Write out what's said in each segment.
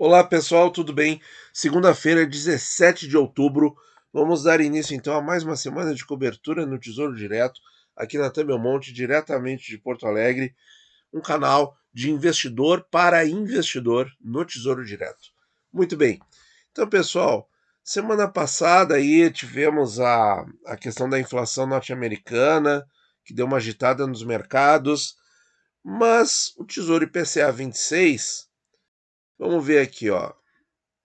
Olá pessoal, tudo bem? Segunda-feira, 17 de outubro, vamos dar início então a mais uma semana de cobertura no Tesouro Direto, aqui na Belmonte, diretamente de Porto Alegre, um canal de investidor para investidor no Tesouro Direto. Muito bem, então pessoal, semana passada aí tivemos a questão da inflação norte-americana, que deu uma agitada nos mercados, mas o Tesouro IPCA 26, vamos ver aqui, ó,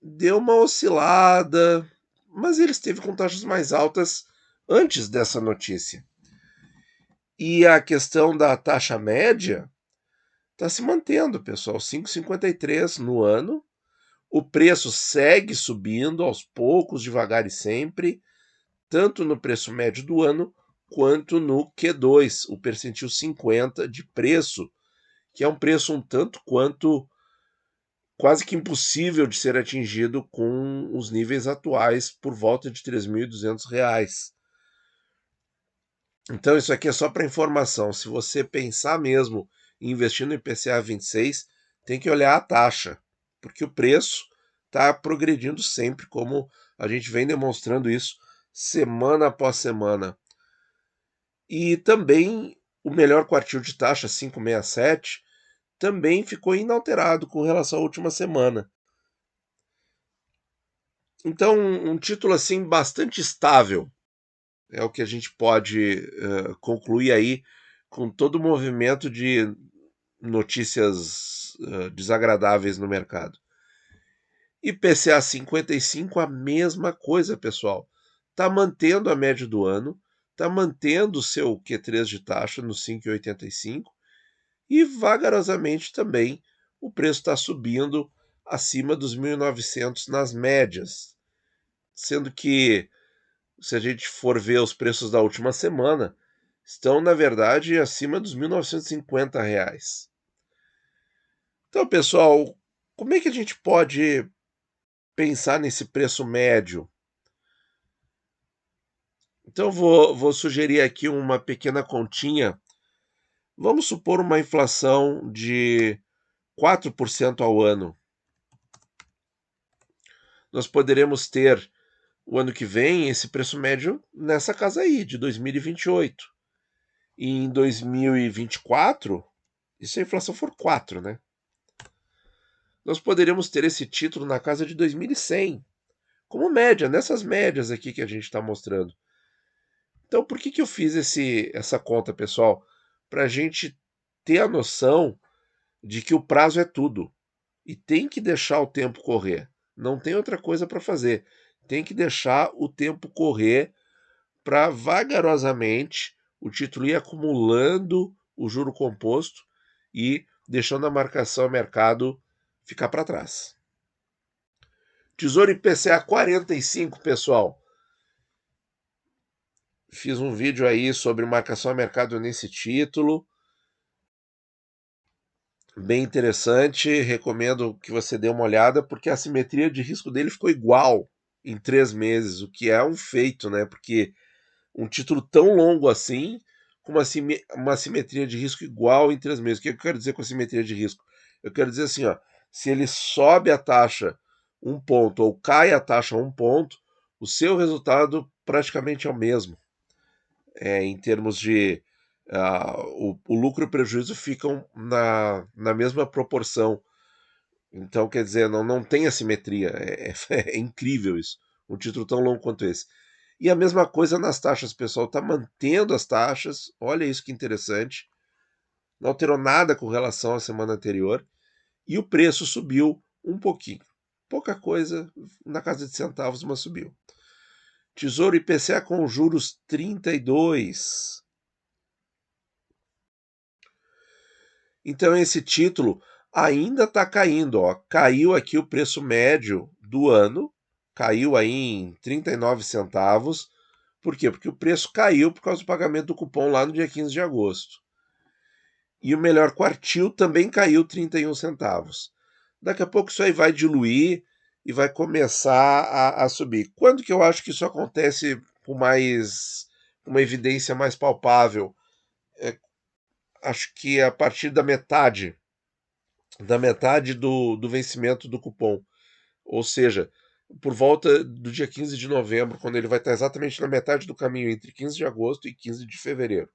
deu uma oscilada, mas ele esteve com taxas mais altas antes dessa notícia. E a questão da taxa média está se mantendo, pessoal, 5,53 no ano. O preço segue subindo aos poucos, devagar e sempre, tanto no preço médio do ano quanto no Q2, o percentil 50 de preço, que é um preço um tanto quanto quase que impossível de ser atingido com os níveis atuais por volta de R$ 3.200. Então isso aqui é só para informação. Se você pensar mesmo em investir no IPCA 26, tem que olhar a taxa, porque o preço está progredindo sempre, como a gente vem demonstrando isso semana após semana. E também o melhor quartil de taxa, 5,67, também ficou inalterado com relação à última semana. Então, um título assim bastante estável é o que a gente pode concluir aí com todo o movimento de notícias desagradáveis no mercado. IPCA 55, a mesma coisa, pessoal. Está mantendo a média do ano, está mantendo o seu Q3 de taxa no 5,85 e vagarosamente também o preço está subindo acima dos 1.900 nas médias, sendo que se a gente for ver os preços da última semana, estão, na verdade, acima dos R$ 1.950. Então, pessoal, como é que a gente pode pensar nesse preço médio? Então, vou sugerir aqui uma pequena continha. Vamos supor uma inflação de 4% ao ano. Nós poderemos ter, o ano que vem, esse preço médio nessa casa aí, de 2028. E em 2024, e se a inflação for 4, né? Nós poderíamos ter esse título na casa de 2.100, como média, nessas médias aqui que a gente está mostrando. Então, por que eu fiz essa conta, pessoal? Para a gente ter a noção de que o prazo é tudo. E tem que deixar o tempo correr. Não tem outra coisa para fazer. Tem que deixar o tempo correr para vagarosamente o título ir acumulando o juro composto e deixando a marcação a mercado ficar para trás. Tesouro IPCA 45, pessoal. Fiz um vídeo aí sobre marcação a mercado nesse título. Bem interessante, recomendo que você dê uma olhada, porque a simetria de risco dele ficou igual em 3 meses, o que é um feito, né? Porque um título tão longo assim, com uma simetria de risco igual em 3 meses. O que eu quero dizer com a simetria de risco? Eu quero dizer assim, ó, se ele sobe a taxa um ponto ou cai a taxa um ponto, o seu resultado praticamente é o mesmo. Em termos de o lucro e o prejuízo ficam na mesma proporção. Então, quer dizer, não tem assimetria. É incrível isso. Um título tão longo quanto esse. E a mesma coisa nas taxas, pessoal. Está mantendo as taxas. Olha isso que interessante. Não alterou nada com relação à semana anterior. E o preço subiu um pouquinho. Pouca coisa, na casa de centavos, mas subiu. Tesouro IPCA com juros 32. Então esse título ainda está caindo. Ó. Caiu aqui o preço médio do ano. Caiu aí em 39 centavos. Por quê? Porque o preço caiu por causa do pagamento do cupom lá no dia 15 de agosto. E o melhor quartil também caiu 31 centavos. Daqui a pouco isso aí vai diluir e vai começar a subir. Quando que eu acho que isso acontece com uma evidência mais palpável? Acho que a partir da metade do vencimento do cupom. Ou seja, por volta do dia 15 de novembro, quando ele vai estar exatamente na metade do caminho entre 15 de agosto e 15 de fevereiro.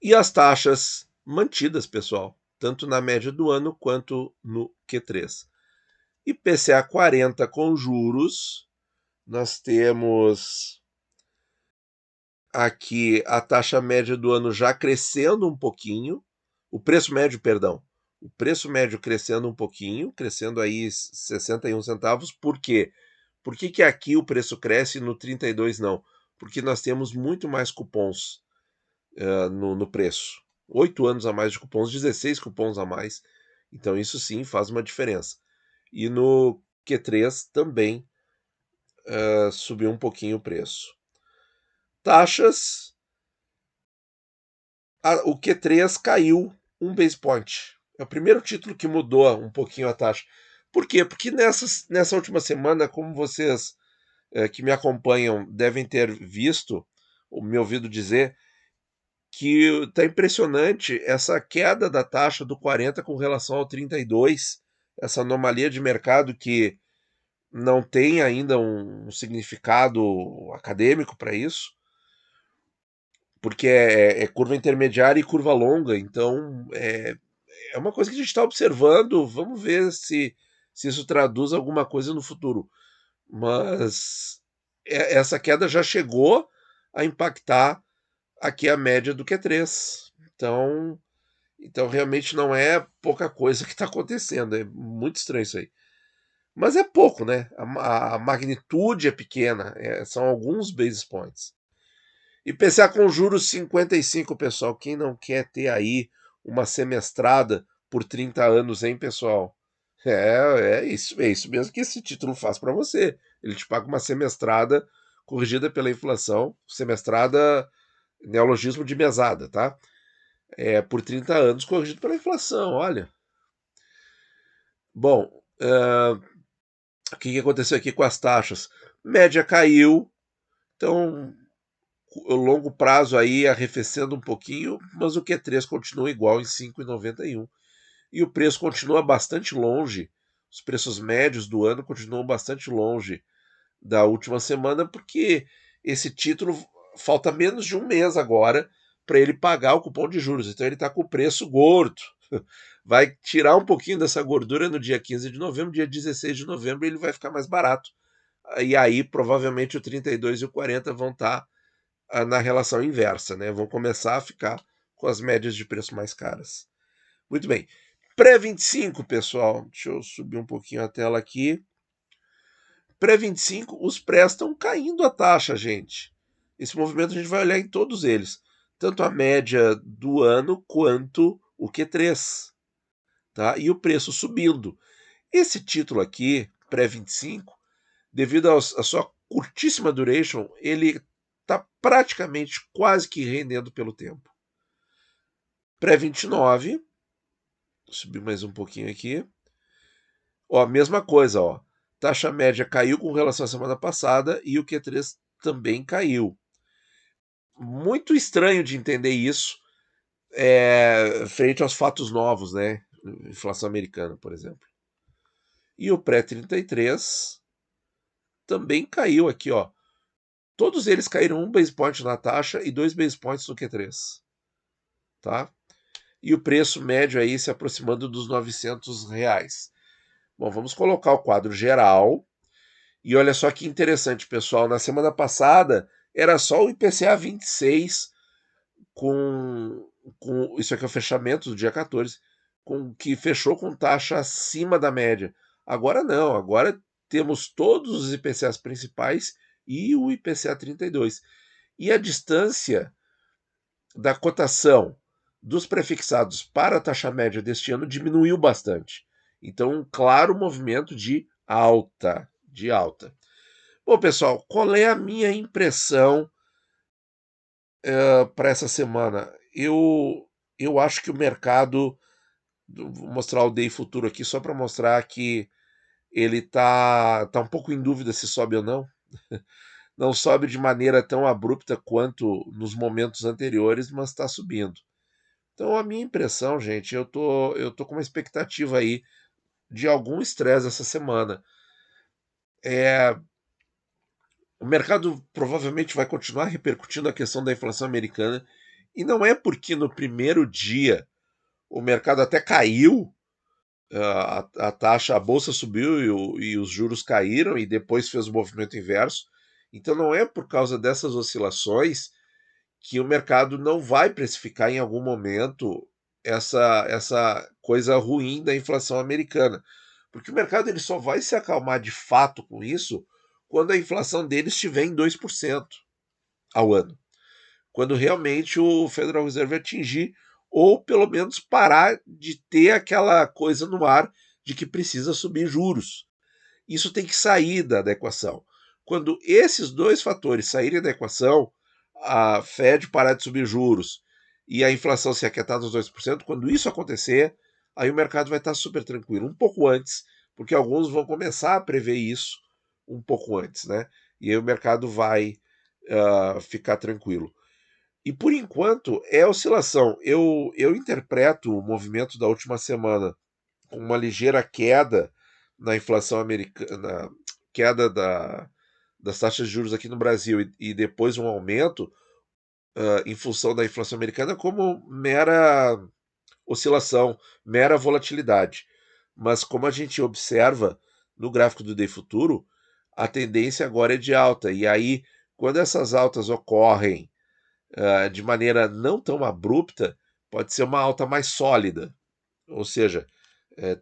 E as taxas mantidas, pessoal, tanto na média do ano quanto no Q3. IPCA 40 com juros, nós temos aqui a taxa média do ano já crescendo um pouquinho, o preço médio, perdão, o preço médio crescendo um pouquinho, crescendo aí 61 centavos. Por quê? Por que aqui o preço cresce e no 32 não? Porque nós temos muito mais cupons no preço. 8 anos a mais de cupons, 16 cupons a mais. Então isso sim faz uma diferença. E no Q3 também subiu um pouquinho o preço. Taxas, o Q3 caiu um base point. É o primeiro título que mudou um pouquinho a taxa. Por quê? Porque nessa última semana, como vocês que me acompanham devem ter visto, ou me ouvido dizer, que está impressionante essa queda da taxa do 40 com relação ao 32, essa anomalia de mercado que não tem ainda um significado acadêmico para isso, porque é curva intermediária e curva longa, então é uma coisa que a gente está observando, vamos ver se isso traduz alguma coisa no futuro. Mas essa queda já chegou a impactar aqui a média do Q3. Então realmente não é pouca coisa que está acontecendo, é muito estranho isso aí. Mas é pouco, né? A magnitude é pequena, são alguns basis points. IPCA com juros 55, pessoal. Quem não quer ter aí uma semestrada por 30 anos, hein, pessoal? É isso mesmo que esse título faz para você. Ele te paga uma semestrada corrigida pela inflação, semestrada, neologismo de mesada, tá? Por 30 anos corrigido pela inflação, olha. Bom, o que aconteceu aqui com as taxas? Média caiu, então o longo prazo aí arrefecendo um pouquinho, mas o Q3 continua igual em 5,91. E o preço continua bastante longe, os preços médios do ano continuam bastante longe da última semana, porque esse título falta menos de um mês agora para ele pagar o cupom de juros. Então ele está com o preço gordo. Vai tirar um pouquinho dessa gordura no dia 15 de novembro, dia 16 de novembro ele vai ficar mais barato. E aí provavelmente o 32 e o 40 vão estar na relação inversa, né? Vão começar a ficar com as médias de preço mais caras. Muito bem. Pré-25, pessoal. Deixa eu subir um pouquinho a tela aqui. Pré-25, os prés estão caindo a taxa, gente. Esse movimento a gente vai olhar em todos eles. Tanto a média do ano quanto o Q3. Tá? E o preço subindo. Esse título aqui, pré-25, devido à sua curtíssima duration, ele está praticamente quase que rendendo pelo tempo. Pré-29, subir mais um pouquinho aqui. Ó, mesma coisa, ó. Taxa média caiu com relação à semana passada e o Q3 também caiu. Muito estranho de entender isso frente aos fatos novos, né? Inflação americana, por exemplo. E o pré-33 também caiu aqui, ó. Todos eles caíram um base point na taxa e 2 base points no Q3. Tá? E o preço médio aí se aproximando dos R$ 900. Bom, vamos colocar o quadro geral. E olha só que interessante, pessoal. Na semana passada era só o IPCA 26 com isso aqui é o fechamento do dia 14, que fechou com taxa acima da média. Agora não, agora temos todos os IPCAs principais e o IPCA 32. E a distância da cotação dos prefixados para a taxa média deste ano diminuiu bastante. Então, um claro movimento de alta, de alta. Bom, pessoal, qual é a minha impressão para essa semana? Eu acho que o mercado, vou mostrar o Day Futuro aqui só para mostrar que ele tá um pouco em dúvida se sobe ou não. Não sobe de maneira tão abrupta quanto nos momentos anteriores, mas está subindo. Então a minha impressão, gente, eu tô com uma expectativa aí de algum estresse essa semana. O mercado provavelmente vai continuar repercutindo a questão da inflação americana, e não é porque no primeiro dia o mercado até caiu, a taxa, a bolsa subiu e os juros caíram e depois fez o movimento inverso. Então não é por causa dessas oscilações que o mercado não vai precificar em algum momento essa coisa ruim da inflação americana. Porque o mercado ele só vai se acalmar de fato com isso quando a inflação dele estiver em 2% ao ano. Quando realmente o Federal Reserve atingir, ou pelo menos parar de ter aquela coisa no ar de que precisa subir juros. Isso tem que sair da equação. Quando esses dois fatores saírem da equação, a Fed parar de subir juros e a inflação se aquietar nos 2%, quando isso acontecer, aí o mercado vai estar super tranquilo. Um pouco antes, porque alguns vão começar a prever isso um pouco antes, né? E aí o mercado vai ficar tranquilo. E por enquanto é oscilação. Eu interpreto o movimento da última semana com uma ligeira queda na inflação americana, queda das taxas de juros aqui no Brasil e depois um aumento em função da inflação americana como mera oscilação, mera volatilidade. Mas como a gente observa no gráfico do Day Futuro, a tendência agora é de alta. E aí, quando essas altas ocorrem de maneira não tão abrupta, pode ser uma alta mais sólida. Ou seja,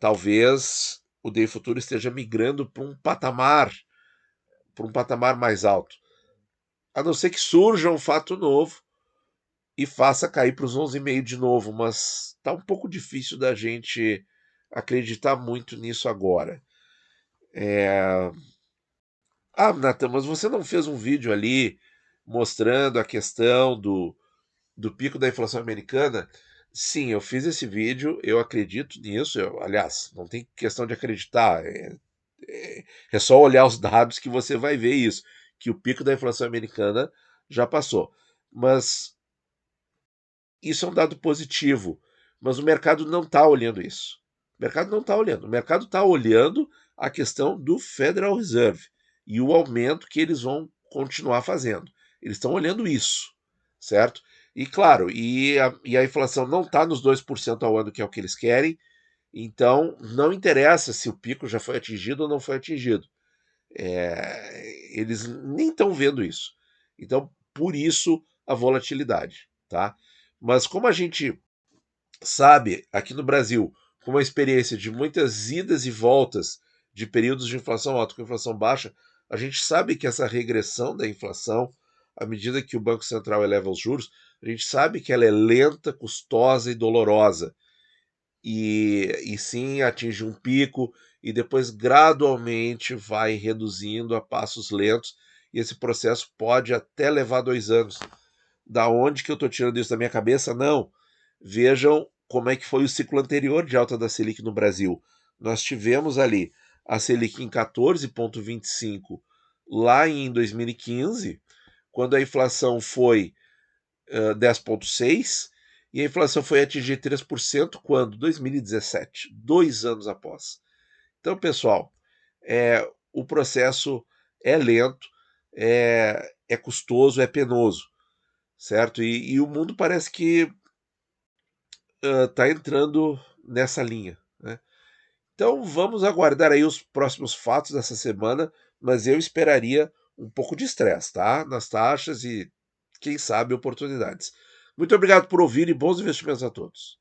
talvez o Day Futuro esteja migrando para um patamar mais alto. A não ser que surja um fato novo e faça cair para os 11,5 de novo, mas está um pouco difícil da gente acreditar muito nisso agora. Ah, Nathan, mas você não fez um vídeo ali mostrando a questão do pico da inflação americana? Sim, eu fiz esse vídeo, eu acredito nisso. Aliás, não tem questão de acreditar, é só olhar os dados que você vai ver isso, que o pico da inflação americana já passou. Mas isso é um dado positivo, mas o mercado não está olhando isso. O mercado não está olhando. O mercado está olhando a questão do Federal Reserve e o aumento que eles vão continuar fazendo. Eles estão olhando isso, certo? E claro, e a inflação não está nos 2% ao ano, que é o que eles querem, então não interessa se o pico já foi atingido ou não foi atingido. Eles nem estão vendo isso. Então, por isso a volatilidade, tá? Mas como a gente sabe, aqui no Brasil, com uma experiência de muitas idas e voltas de períodos de inflação alta com inflação baixa, a gente sabe que essa regressão da inflação, à medida que o Banco Central eleva os juros, a gente sabe que ela é lenta, custosa e dolorosa. E sim atinge um pico e depois gradualmente vai reduzindo a passos lentos, e esse processo pode até levar 2 anos. Da onde que eu estou tirando isso da minha cabeça? Não. Vejam como é que foi o ciclo anterior de alta da Selic no Brasil. Nós tivemos ali a Selic em 14,25 lá em 2015, quando a inflação foi 10,6 e a inflação foi atingir 3% quando? 2017, 2 anos após. Então, pessoal, o processo é lento, é custoso, é penoso, certo? E o mundo parece que está entrando nessa linha, né? Então vamos aguardar aí os próximos fatos dessa semana, mas eu esperaria um pouco de estresse, tá? Nas taxas e, quem sabe, oportunidades. Muito obrigado por ouvir e bons investimentos a todos.